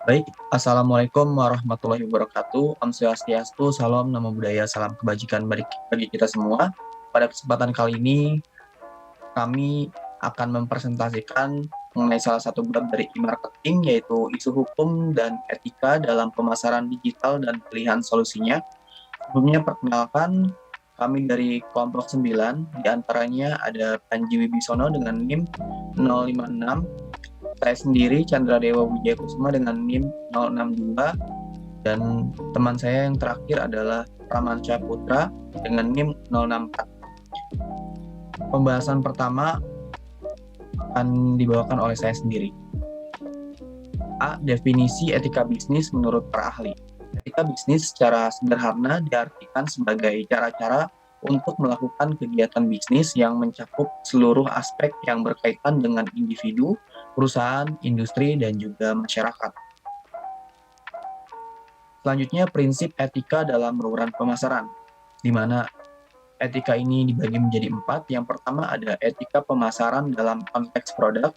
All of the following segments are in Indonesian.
Baik, Assalamualaikum warahmatullahi wabarakatuh. Om Swastiastu, salam, namo buddhaya, salam kebajikan bagi kita semua. Pada kesempatan kali ini, kami akan mempresentasikan mengenai salah satu bab dari e-marketing, yaitu isu hukum dan etika dalam pemasaran digital dan pilihan solusinya. Sebelumnya, perkenalkan, kami dari kelompok 9, diantaranya ada Panji Wibisono dengan NIM 056, saya sendiri Chandra Dewa Wijaya Kusuma dengan NIM 062, dan teman saya yang terakhir adalah Ramansyah Putra dengan NIM 064. Pembahasan pertama akan dibawakan oleh saya sendiri. A. Definisi etika bisnis menurut para ahli. Etika bisnis secara sederhana diartikan sebagai cara-cara untuk melakukan kegiatan bisnis yang mencakup seluruh aspek yang berkaitan dengan individu, perusahaan, industri, dan juga masyarakat. Selanjutnya, prinsip etika dalam bauran pemasaran, di mana etika ini dibagi menjadi 4. Yang pertama ada etika pemasaran dalam konteks produk.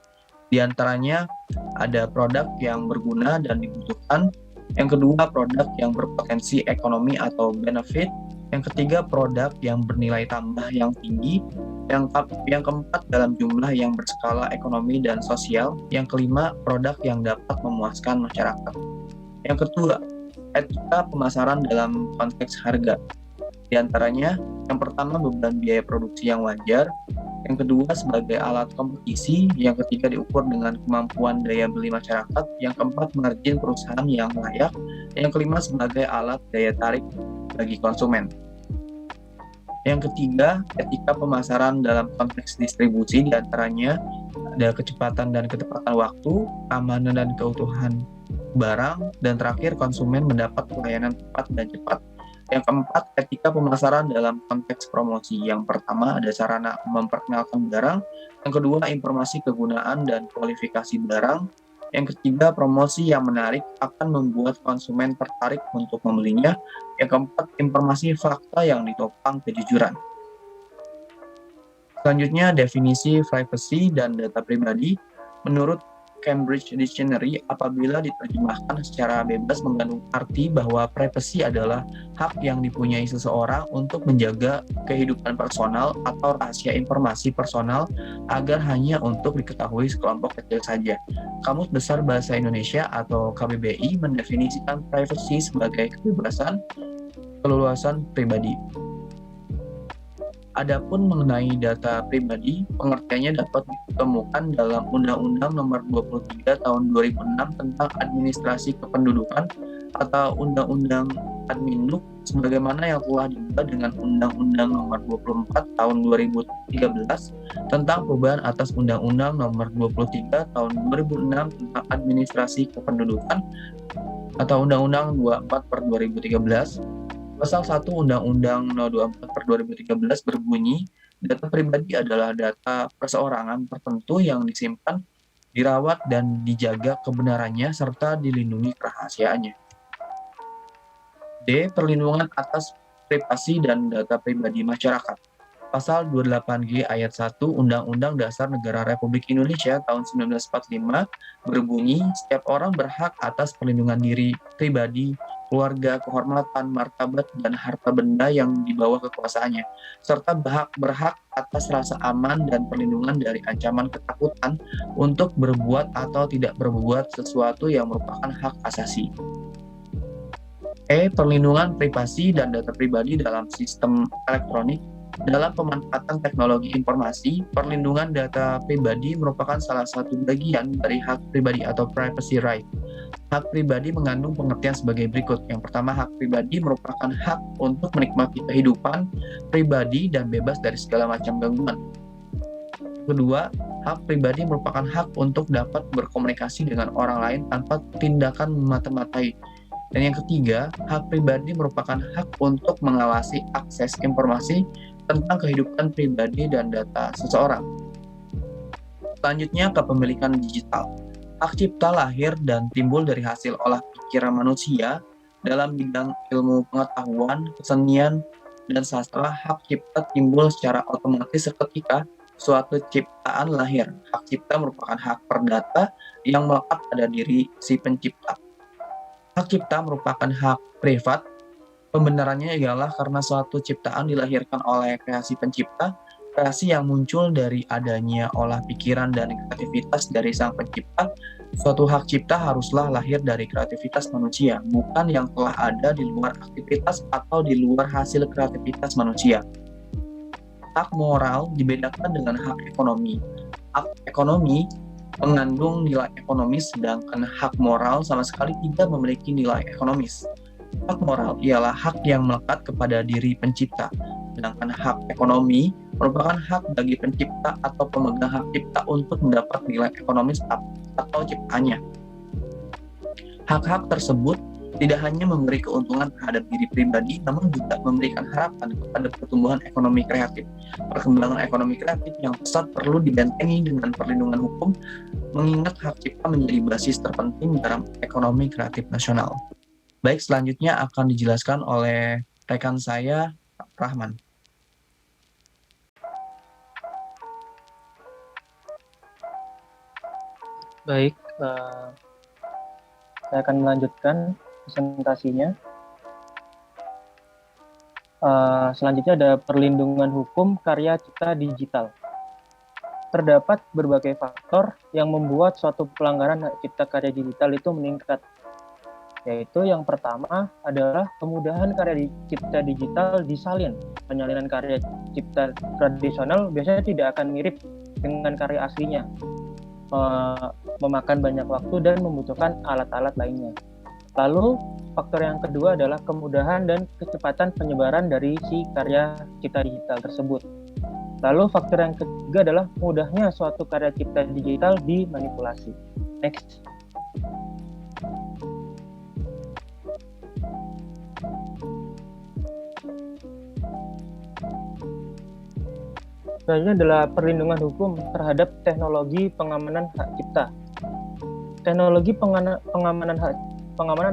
Di antaranya ada produk yang berguna dan dibutuhkan. Yang kedua, produk yang berpotensi ekonomi atau benefit. Yang ketiga, produk yang bernilai tambah yang tinggi. Yang keempat, dalam jumlah yang berskala ekonomi dan sosial. Yang kelima, produk yang dapat memuaskan masyarakat. Yang kedua, etika pemasaran dalam konteks harga. Di antaranya, yang pertama beban biaya produksi yang wajar, yang kedua sebagai alat kompetisi, yang ketiga diukur dengan kemampuan daya beli masyarakat, yang keempat margin perusahaan yang layak, yang kelima sebagai alat daya tarik bagi konsumen. Yang ketiga, etika pemasaran dalam konteks distribusi, di antaranya ada kecepatan dan ketepatan waktu, keamanan dan keutuhan barang, dan terakhir konsumen mendapat pelayanan tepat dan cepat. Yang keempat, etika pemasaran dalam konteks promosi. Yang pertama ada sarana memperkenalkan barang, yang kedua informasi kegunaan dan kualifikasi barang, yang ketiga promosi yang menarik akan membuat konsumen tertarik untuk membelinya, yang keempat informasi fakta yang ditopang kejujuran. Selanjutnya, definisi privacy dan data pribadi. Menurut Cambridge Dictionary, apabila diterjemahkan secara bebas mengandung arti bahwa privacy adalah hak yang dipunyai seseorang untuk menjaga kehidupan personal atau rahasia informasi personal agar hanya untuk diketahui sekelompok kecil saja. Kamus Besar Bahasa Indonesia atau KBBI mendefinisikan privacy sebagai kebebasan, keleluasan pribadi. Adapun mengenai data pribadi, pengertiannya dapat ditemukan dalam Undang-Undang Nomor 23 Tahun 2006 tentang Administrasi Kependudukan atau Undang-Undang Adminuk, sebagaimana yang telah diubah dengan Undang-Undang Nomor 24 Tahun 2013 tentang perubahan atas Undang-Undang Nomor 23 Tahun 2006 tentang Administrasi Kependudukan atau Undang-Undang 24 per 2013. Pasal 1 Undang-Undang No. 24 per 2013 berbunyi, data pribadi adalah data perseorangan tertentu yang disimpan, dirawat, dan dijaga kebenarannya serta dilindungi kerahasiaannya. D. Perlindungan atas privasi dan data pribadi masyarakat. Pasal 28G ayat 1 Undang-Undang Dasar Negara Republik Indonesia tahun 1945 berbunyi, setiap orang berhak atas perlindungan diri pribadi, keluarga, kehormatan, martabat, dan harta benda yang dibawa kekuasaannya, serta berhak atas rasa aman dan perlindungan dari ancaman ketakutan untuk berbuat atau tidak berbuat sesuatu yang merupakan hak asasi. Perlindungan privasi dan data pribadi dalam sistem elektronik. Dalam pemanfaatan teknologi informasi, perlindungan data pribadi merupakan salah satu bagian dari hak pribadi atau privacy right. Hak pribadi mengandung pengertian sebagai berikut. Yang pertama, hak pribadi merupakan hak untuk menikmati kehidupan pribadi dan bebas dari segala macam gangguan. Kedua, hak pribadi merupakan hak untuk dapat berkomunikasi dengan orang lain tanpa tindakan memata-matai. Dan yang ketiga, hak pribadi merupakan hak untuk mengawasi akses informasi tentang kehidupan pribadi dan data seseorang. Selanjutnya, kepemilikan digital. Hak cipta lahir dan timbul dari hasil olah pikiran manusia dalam bidang ilmu pengetahuan, kesenian, dan sastra. Hak cipta timbul secara otomatis seketika suatu ciptaan lahir. Hak cipta merupakan hak perdata yang melekat pada diri si pencipta. Hak cipta merupakan hak privat. Pembenarannya ialah karena suatu ciptaan dilahirkan oleh kreasi pencipta, kreasi yang muncul dari adanya olah pikiran dan kreativitas dari sang pencipta. Suatu hak cipta haruslah lahir dari kreativitas manusia, bukan yang telah ada di luar aktivitas atau di luar hasil kreativitas manusia. Hak moral dibedakan dengan hak ekonomi. Hak ekonomi mengandung nilai ekonomis, sedangkan hak moral sama sekali tidak memiliki nilai ekonomis. Hak moral ialah hak yang melekat kepada diri pencipta, sedangkan hak ekonomi merupakan hak bagi pencipta atau pemegang hak cipta untuk mendapat nilai ekonomis atau ciptaannya. Hak-hak tersebut tidak hanya memberi keuntungan terhadap diri pribadi, namun juga memberikan harapan kepada pertumbuhan ekonomi kreatif. Perkembangan ekonomi kreatif yang pesat perlu dibentengi dengan perlindungan hukum, mengingat hak cipta menjadi basis terpenting dalam ekonomi kreatif nasional. Baik, selanjutnya akan dijelaskan oleh rekan saya, Pak Rahman. Baik, saya akan melanjutkan presentasinya. Selanjutnya ada perlindungan hukum karya cipta digital. Terdapat berbagai faktor yang membuat suatu pelanggaran hak cipta karya digital itu meningkat. Yaitu yang pertama adalah kemudahan karya cipta digital disalin. Penyalinan karya cipta tradisional biasanya tidak akan mirip dengan karya aslinya, memakan banyak waktu dan membutuhkan alat-alat lainnya. Lalu faktor yang kedua adalah kemudahan dan kecepatan penyebaran dari si karya cipta digital tersebut. Lalu faktor yang ketiga adalah mudahnya suatu karya cipta digital dimanipulasi. Next. Selanjutnya adalah perlindungan hukum terhadap teknologi pengamanan hak cipta. Teknologi pengamanan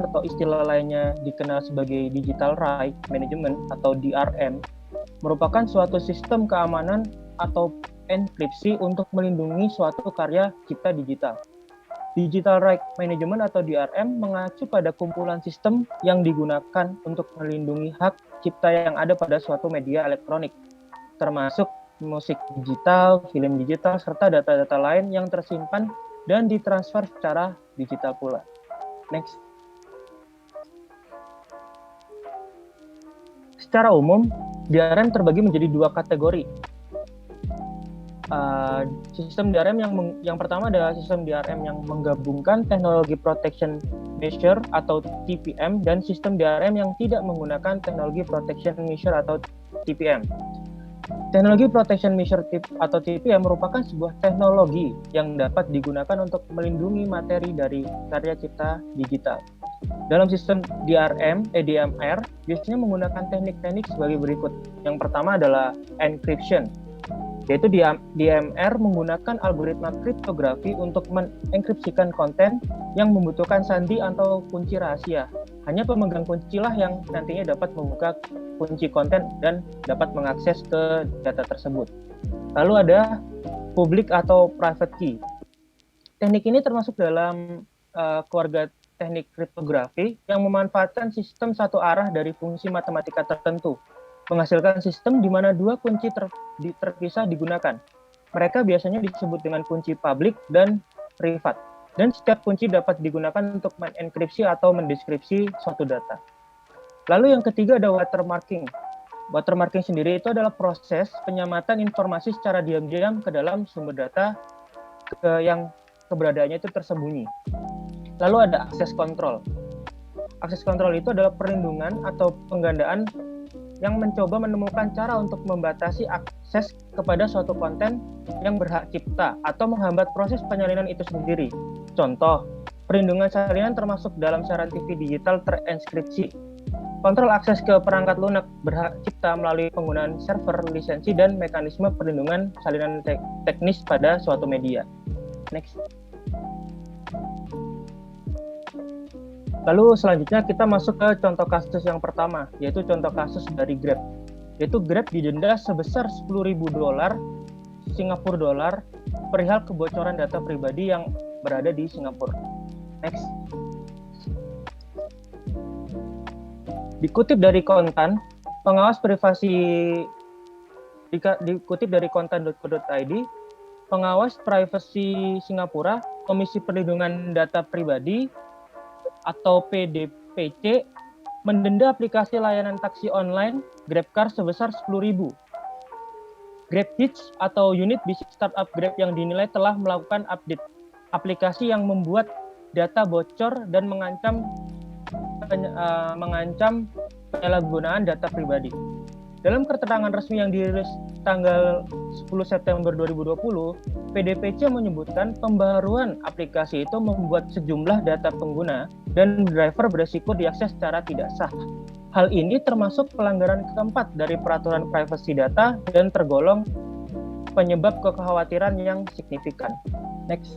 atau istilah lainnya dikenal sebagai Digital Right Management atau DRM merupakan suatu sistem keamanan atau enkripsi untuk melindungi suatu karya cipta digital. Digital Right Management atau DRM mengacu pada kumpulan sistem yang digunakan untuk melindungi hak cipta yang ada pada suatu media elektronik, termasuk musik digital, film digital, serta data-data lain yang tersimpan dan ditransfer secara digital pula. Next. Secara umum, DRM terbagi menjadi dua kategori. Sistem DRM yang pertama adalah sistem DRM yang menggabungkan teknologi protection measure atau TPM dan sistem DRM yang tidak menggunakan teknologi protection measure atau TPM. Teknologi protection measure atau TPM merupakan sebuah teknologi yang dapat digunakan untuk melindungi materi dari karya cipta digital. Dalam sistem DMR biasanya menggunakan teknik-teknik sebagai berikut. Yang pertama adalah encryption, yaitu DMR menggunakan algoritma kriptografi untuk mengenkripsikan konten yang membutuhkan sandi atau kunci rahasia. Hanya pemegang kuncilah yang nantinya dapat membuka kunci konten dan dapat mengakses ke data tersebut. Lalu ada public atau private key. Teknik ini termasuk dalam keluarga teknik kriptografi yang memanfaatkan sistem satu arah dari fungsi matematika tertentu, menghasilkan sistem di mana dua kunci terpisah digunakan. Mereka biasanya disebut dengan kunci public dan privat. Dan setiap kunci dapat digunakan untuk mengenkripsi atau mendeskripsi suatu data. Lalu yang ketiga ada watermarking. Watermarking sendiri itu adalah proses penyamatan informasi secara diam-diam ke dalam sumber data yang keberadaannya itu tersembunyi. Lalu ada access control. Access control itu adalah perlindungan atau penggandaan yang mencoba menemukan cara untuk membatasi akses kepada suatu konten yang berhak cipta atau menghambat proses penyalinan itu sendiri. Contoh, perlindungan salinan termasuk dalam siaran TV digital terenskripsi. Kontrol akses ke perangkat lunak berhak cipta melalui penggunaan server, lisensi, dan mekanisme perlindungan salinan teknis pada suatu media. Next. Lalu selanjutnya kita masuk ke contoh kasus yang pertama, yaitu contoh kasus dari Grab. Yaitu Grab didenda sebesar $10.000 Singapura dolar perihal kebocoran data pribadi yang berada di Singapura. Next. Dikutip dari Kontan, pengawas privasi dikutip dari kontan.co.id, pengawas privasi Singapura, Komisi Perlindungan Data Pribadi atau PDPC mendenda aplikasi layanan taksi online GrabCar sebesar 10.000. GrabHitch atau unit bisnis startup Grab yang dinilai telah melakukan update aplikasi yang membuat data bocor dan mengancam penyalahgunaan data pribadi. Dalam keterangan resmi yang dirilis tanggal 10 September 2020, PDPC menyebutkan pembaharuan aplikasi itu membuat sejumlah data pengguna dan driver beresiko diakses secara tidak sah. Hal ini termasuk pelanggaran keempat dari peraturan privasi data dan tergolong penyebab kekhawatiran yang signifikan. Next.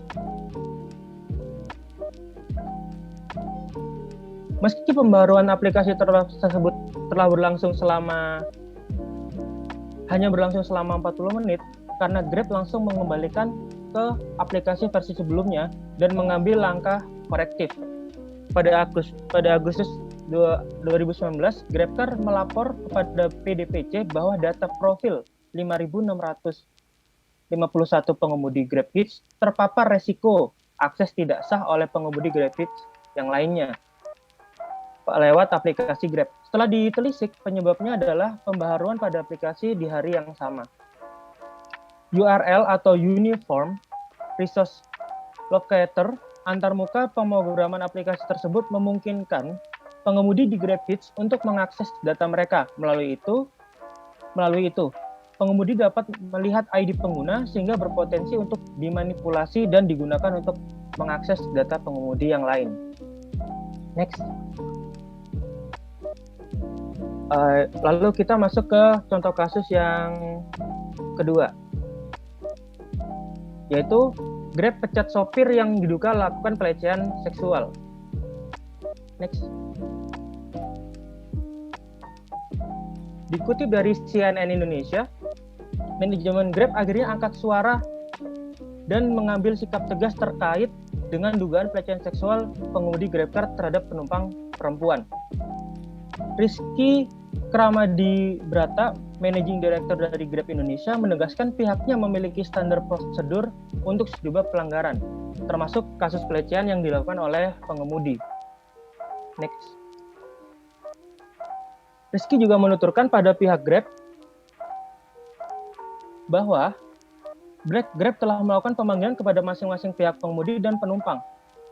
Meski pembaruan aplikasi tersebut telah hanya berlangsung selama 40 menit, karena Grab langsung mengembalikan ke aplikasi versi sebelumnya dan mengambil langkah korektif. Pada Agustus 2019, GrabCar melapor kepada PDPC bahwa data profil 5.651 pengemudi GrabHitch terpapar resiko akses tidak sah oleh pengemudi GrabHitch yang lainnya lewat aplikasi Grab. Setelah ditelisik, penyebabnya adalah pembaharuan pada aplikasi di hari yang sama. URL atau Uniform Resource Locator antarmuka pemrograman aplikasi tersebut memungkinkan pengemudi di GrabHitch untuk mengakses data mereka. Melalui itu, pengemudi dapat melihat ID pengguna sehingga berpotensi untuk dimanipulasi dan digunakan untuk mengakses data pengemudi yang lain. Next. Lalu kita masuk ke contoh kasus yang kedua, yaitu Grab pecat sopir yang diduga lakukan pelecehan seksual. Next. Dikutip dari CNN Indonesia, manajemen Grab akhirnya angkat suara dan mengambil sikap tegas terkait dengan dugaan pelecehan seksual pengemudi GrabCar terhadap penumpang perempuan. Rizky Kramadi Brata, Managing Director dari Grab Indonesia, menegaskan pihaknya memiliki standar prosedur untuk sejumlah pelanggaran, termasuk kasus pelecehan yang dilakukan oleh pengemudi. Next. Rizky juga menuturkan pada pihak Grab bahwa Grab telah melakukan pemanggilan kepada masing-masing pihak pengemudi dan penumpang.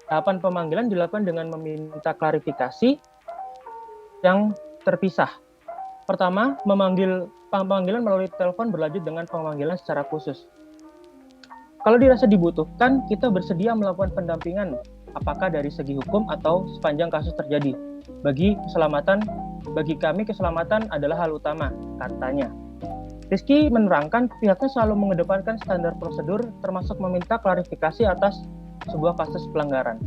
Tahapan pemanggilan dilakukan dengan meminta klarifikasi yang terpisah. Pertama, pemanggilan melalui telepon berlanjut dengan pemanggilan secara khusus. Kalau dirasa dibutuhkan, kita bersedia melakukan pendampingan, apakah dari segi hukum atau sepanjang kasus terjadi. Bagi kami keselamatan adalah hal utama, katanya. Rizky menerangkan pihaknya selalu mengedepankan standar prosedur, termasuk meminta klarifikasi atas sebuah kasus pelanggaran.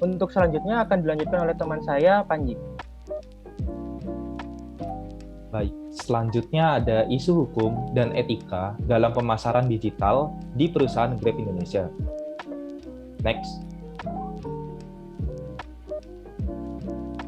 Untuk selanjutnya akan dilanjutkan oleh teman saya, Panji. Baik, selanjutnya ada isu hukum dan etika dalam pemasaran digital di perusahaan Grab Indonesia. Next.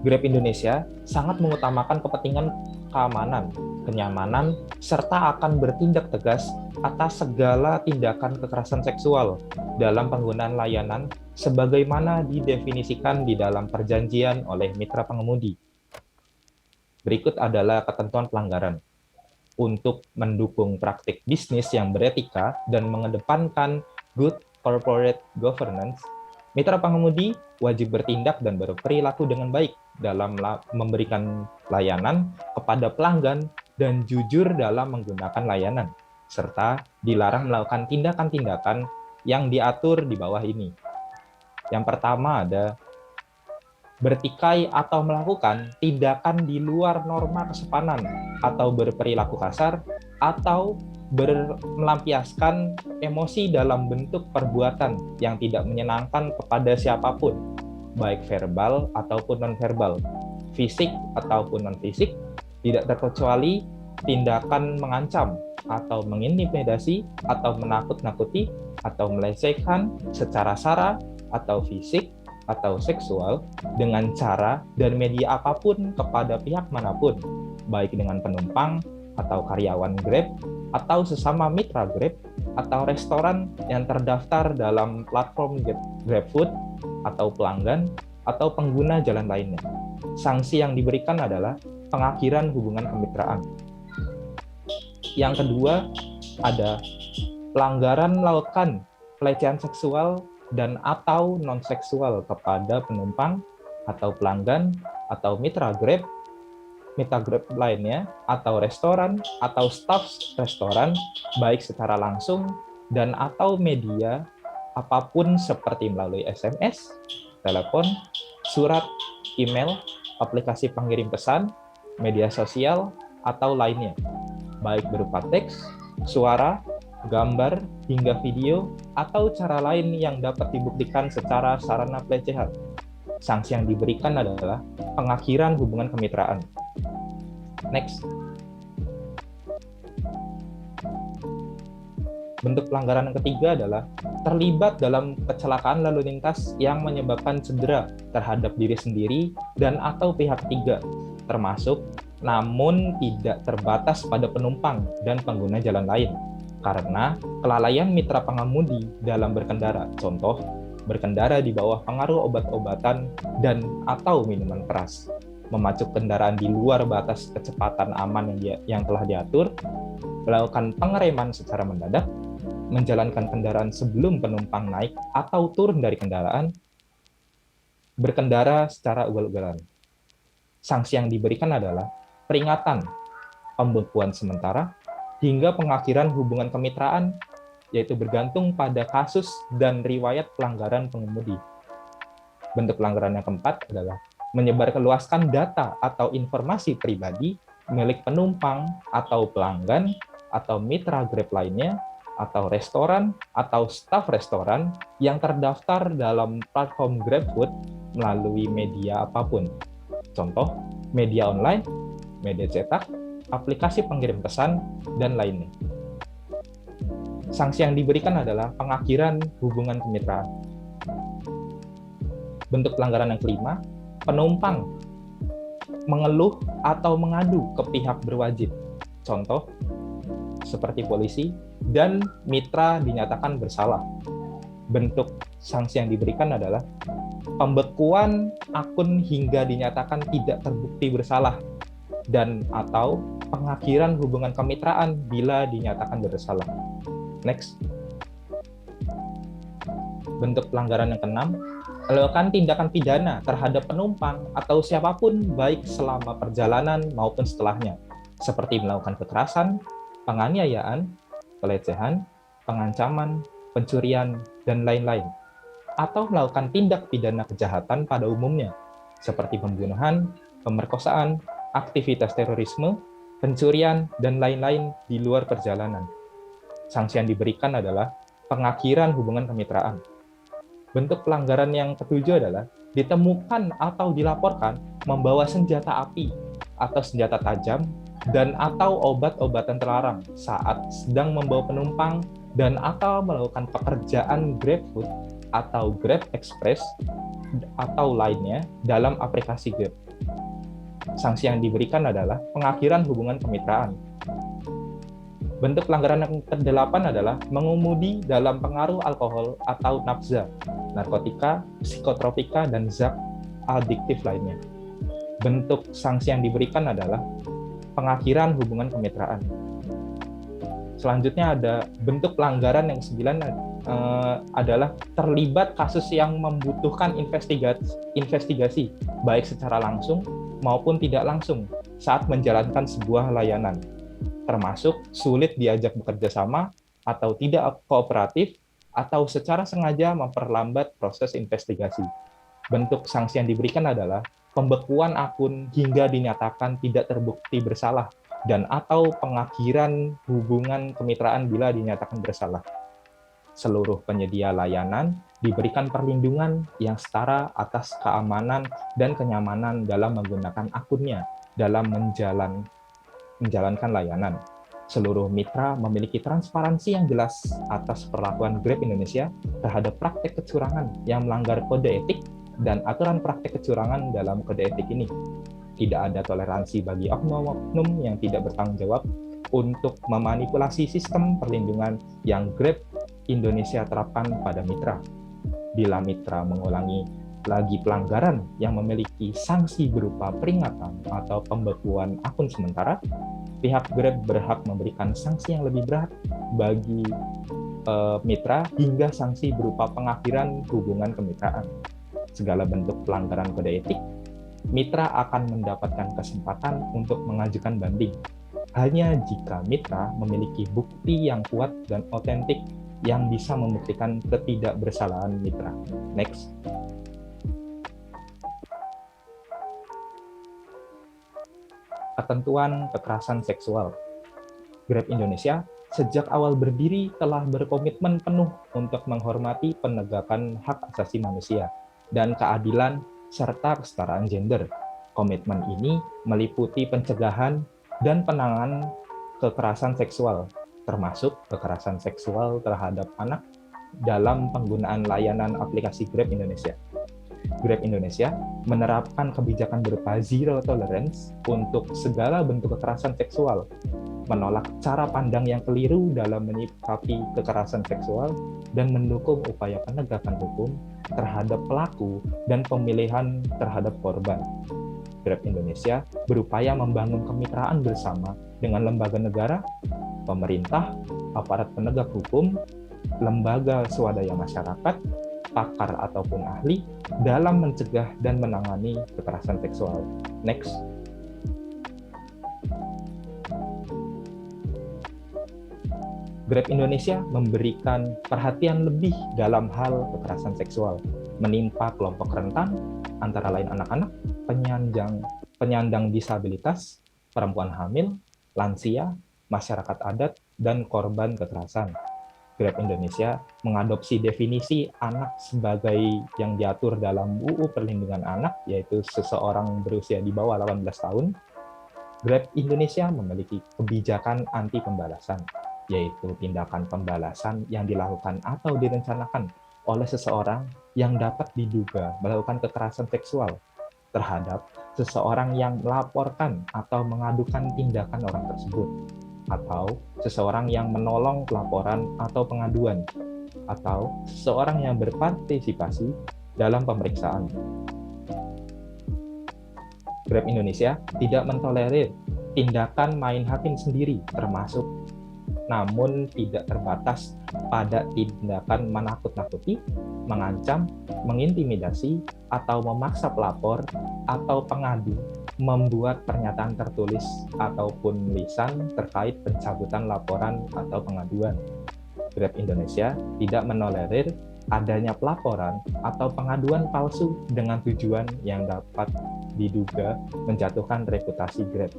Grab Indonesia sangat mengutamakan kepentingan keamanan, kenyamanan, serta akan bertindak tegas atas segala tindakan kekerasan seksual dalam penggunaan layanan sebagaimana didefinisikan di dalam perjanjian oleh mitra pengemudi. Berikut adalah ketentuan pelanggaran. Untuk mendukung praktik bisnis yang beretika dan mengedepankan good corporate governance, mitra pengemudi wajib bertindak dan berperilaku dengan baik dalam memberikan layanan kepada pelanggan dan jujur dalam menggunakan layanan, serta dilarang melakukan tindakan-tindakan yang diatur di bawah ini. Yang pertama ada bertikai atau melakukan tindakan di luar norma kesopanan atau berperilaku kasar atau melampiaskan emosi dalam bentuk perbuatan yang tidak menyenangkan kepada siapapun, baik verbal ataupun non-verbal, fisik ataupun non-fisik, tidak terkecuali tindakan mengancam atau mengintimidasi atau menakut-nakuti atau melecehkan secara sara atau fisik atau seksual dengan cara dan media apapun kepada pihak manapun, baik dengan penumpang atau karyawan Grab, atau sesama mitra Grab, atau restoran yang terdaftar dalam platform GrabFood, atau pelanggan, atau pengguna jalan lainnya. Sanksi yang diberikan adalah pengakhiran hubungan kemitraan. Yang kedua, ada pelanggaran melakukan pelecehan seksual dan atau non-seksual kepada penumpang atau pelanggan atau mitra Grab lainnya, atau restoran atau staf restoran, baik secara langsung dan atau media apapun seperti melalui SMS, telepon, surat, email, aplikasi pengirim pesan, media sosial, atau lainnya, baik berupa teks, suara, gambar, hingga video, atau cara lain yang dapat dibuktikan secara sarana pelecehan. Sanksi yang diberikan adalah pengakhiran hubungan kemitraan. Next. Bentuk pelanggaran yang ketiga adalah terlibat dalam kecelakaan lalu lintas yang menyebabkan cedera terhadap diri sendiri dan atau pihak ketiga, termasuk namun tidak terbatas pada penumpang dan pengguna jalan lain, karena kelalaian mitra pengemudi dalam berkendara, contoh, berkendara di bawah pengaruh obat-obatan dan atau minuman keras, memacu kendaraan di luar batas kecepatan aman yang telah diatur, melakukan pengereman secara mendadak, menjalankan kendaraan sebelum penumpang naik atau turun dari kendaraan, berkendara secara ugal-ugalan. Sanksi yang diberikan adalah peringatan, pembekuan sementara, hingga pengakhiran hubungan kemitraan, yaitu bergantung pada kasus dan riwayat pelanggaran pengemudi. Bentuk pelanggaran yang keempat adalah menyebarluaskan data atau informasi pribadi milik penumpang atau pelanggan atau mitra Grab lainnya, atau restoran atau staf restoran yang terdaftar dalam platform GrabFood melalui media apapun. Contoh, media online, media cetak, aplikasi pengirim pesan, dan lainnya. Sanksi yang diberikan adalah pengakhiran hubungan kemitraan. Bentuk pelanggaran yang kelima, penumpang mengeluh atau mengadu ke pihak berwajib. Contoh, seperti polisi, dan mitra dinyatakan bersalah. Bentuk sanksi yang diberikan adalah pembekuan akun hingga dinyatakan tidak terbukti bersalah, dan atau pengakhiran hubungan kemitraan bila dinyatakan bersalah. Next. Bentuk pelanggaran yang keenam, melakukan tindakan pidana terhadap penumpang atau siapapun baik selama perjalanan maupun setelahnya, seperti melakukan kekerasan, penganiayaan, pelecehan, pengancaman, pencurian, dan lain-lain, atau melakukan tindak pidana kejahatan pada umumnya, seperti pembunuhan, pemerkosaan, aktivitas terorisme, pencurian, dan lain-lain di luar perjalanan. Sanksi yang diberikan adalah pengakhiran hubungan kemitraan. Bentuk pelanggaran yang ketujuh adalah ditemukan atau dilaporkan membawa senjata api atau senjata tajam dan atau obat-obatan terlarang saat sedang membawa penumpang dan atau melakukan pekerjaan GrabFood atau Grab Express atau lainnya dalam aplikasi Grab. Sanksi yang diberikan adalah pengakhiran hubungan kemitraan. Bentuk pelanggaran yang ke-8 adalah mengemudi dalam pengaruh alkohol atau nafza, narkotika, psikotropika, dan zat adiktif lainnya. Bentuk sanksi yang diberikan adalah pengakhiran hubungan kemitraan. Selanjutnya ada bentuk pelanggaran yang ke-9 adalah terlibat kasus yang membutuhkan investigasi baik secara langsung maupun tidak langsung saat menjalankan sebuah layanan, termasuk sulit diajak bekerja sama atau tidak kooperatif atau secara sengaja memperlambat proses investigasi. Bentuk sanksi yang diberikan adalah pembekuan akun hingga dinyatakan tidak terbukti bersalah dan atau pengakhiran hubungan kemitraan bila dinyatakan bersalah. Seluruh penyedia layanan diberikan perlindungan yang setara atas keamanan dan kenyamanan dalam menggunakan akunnya dalam menjalankan layanan. Seluruh mitra memiliki transparansi yang jelas atas perlakuan Grab Indonesia terhadap praktek kecurangan yang melanggar kode etik dan aturan praktek kecurangan dalam kode etik ini. Tidak ada toleransi bagi oknum-oknum yang tidak bertanggung jawab untuk memanipulasi sistem perlindungan yang Grab Indonesia terapkan pada mitra. Bila mitra mengulangi lagi pelanggaran yang memiliki sanksi berupa peringatan atau pembekuan akun sementara, pihak Grab berhak memberikan sanksi yang lebih berat bagi mitra hingga sanksi berupa pengakhiran hubungan kemitraan. Segala bentuk pelanggaran kode etik, mitra akan mendapatkan kesempatan untuk mengajukan banding. Hanya jika mitra memiliki bukti yang kuat dan otentik yang bisa membuktikan ketidakbersalahan mitra. Next. Ketentuan kekerasan seksual. Grab Indonesia sejak awal berdiri telah berkomitmen penuh untuk menghormati penegakan hak asasi manusia dan keadilan serta kesetaraan gender. Komitmen ini meliputi pencegahan dan penanganan kekerasan seksual, termasuk kekerasan seksual terhadap anak dalam penggunaan layanan aplikasi Grab Indonesia. Grab Indonesia menerapkan kebijakan berupa zero tolerance untuk segala bentuk kekerasan seksual, menolak cara pandang yang keliru dalam menyikapi kekerasan seksual, dan mendukung upaya penegakan hukum terhadap pelaku dan pemilihan terhadap korban. Grab Indonesia berupaya membangun kemitraan bersama dengan lembaga negara, pemerintah, aparat penegak hukum, lembaga swadaya masyarakat, pakar ataupun ahli dalam mencegah dan menangani kekerasan seksual. Next. Grab Indonesia memberikan perhatian lebih dalam hal kekerasan seksual, menimpa kelompok rentan, antara lain anak-anak, penyandang disabilitas, perempuan hamil, lansia, masyarakat adat, dan korban kekerasan. Grab Indonesia mengadopsi definisi anak sebagai yang diatur dalam UU Perlindungan Anak, yaitu seseorang berusia di bawah 18 tahun. Grab Indonesia memiliki kebijakan anti pembalasan, yaitu tindakan pembalasan yang dilakukan atau direncanakan oleh seseorang yang dapat diduga melakukan kekerasan seksual terhadap seseorang yang melaporkan atau mengadukan tindakan orang tersebut, atau seseorang yang menolong pelaporan atau pengaduan, atau seseorang yang berpartisipasi dalam pemeriksaan. Grab Indonesia tidak mentolerir tindakan main hakim sendiri, termasuk namun tidak terbatas pada tindakan menakut-nakuti, mengancam, mengintimidasi, atau memaksa pelapor atau pengadu membuat pernyataan tertulis ataupun lisan terkait pencabutan laporan atau pengaduan. Grab Indonesia tidak menolerir adanya pelaporan atau pengaduan palsu dengan tujuan yang dapat diduga menjatuhkan reputasi Grab.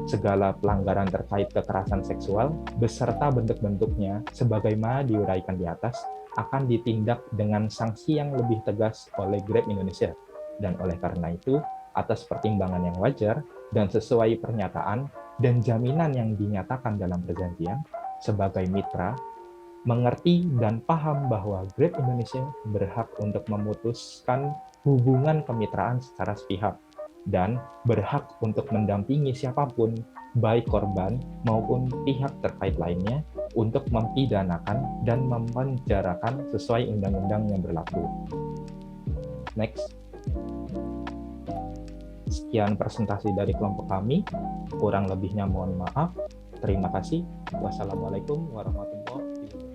Segala pelanggaran terkait kekerasan seksual beserta bentuk-bentuknya sebagaimana diuraikan di atas akan ditindak dengan sanksi yang lebih tegas oleh Grab Indonesia. Dan oleh karena itu, atas pertimbangan yang wajar dan sesuai pernyataan dan jaminan yang dinyatakan dalam perjanjian, sebagai mitra, mengerti dan paham bahwa Grab Indonesia berhak untuk memutuskan hubungan kemitraan secara sepihak dan berhak untuk mendampingi siapapun, baik korban maupun pihak terkait lainnya, untuk mempidanakan dan memenjarakan sesuai undang-undang yang berlaku. Next. Sekian presentasi dari kelompok kami. Kurang lebihnya mohon maaf. Terima kasih. Wassalamualaikum warahmatullahi wabarakatuh.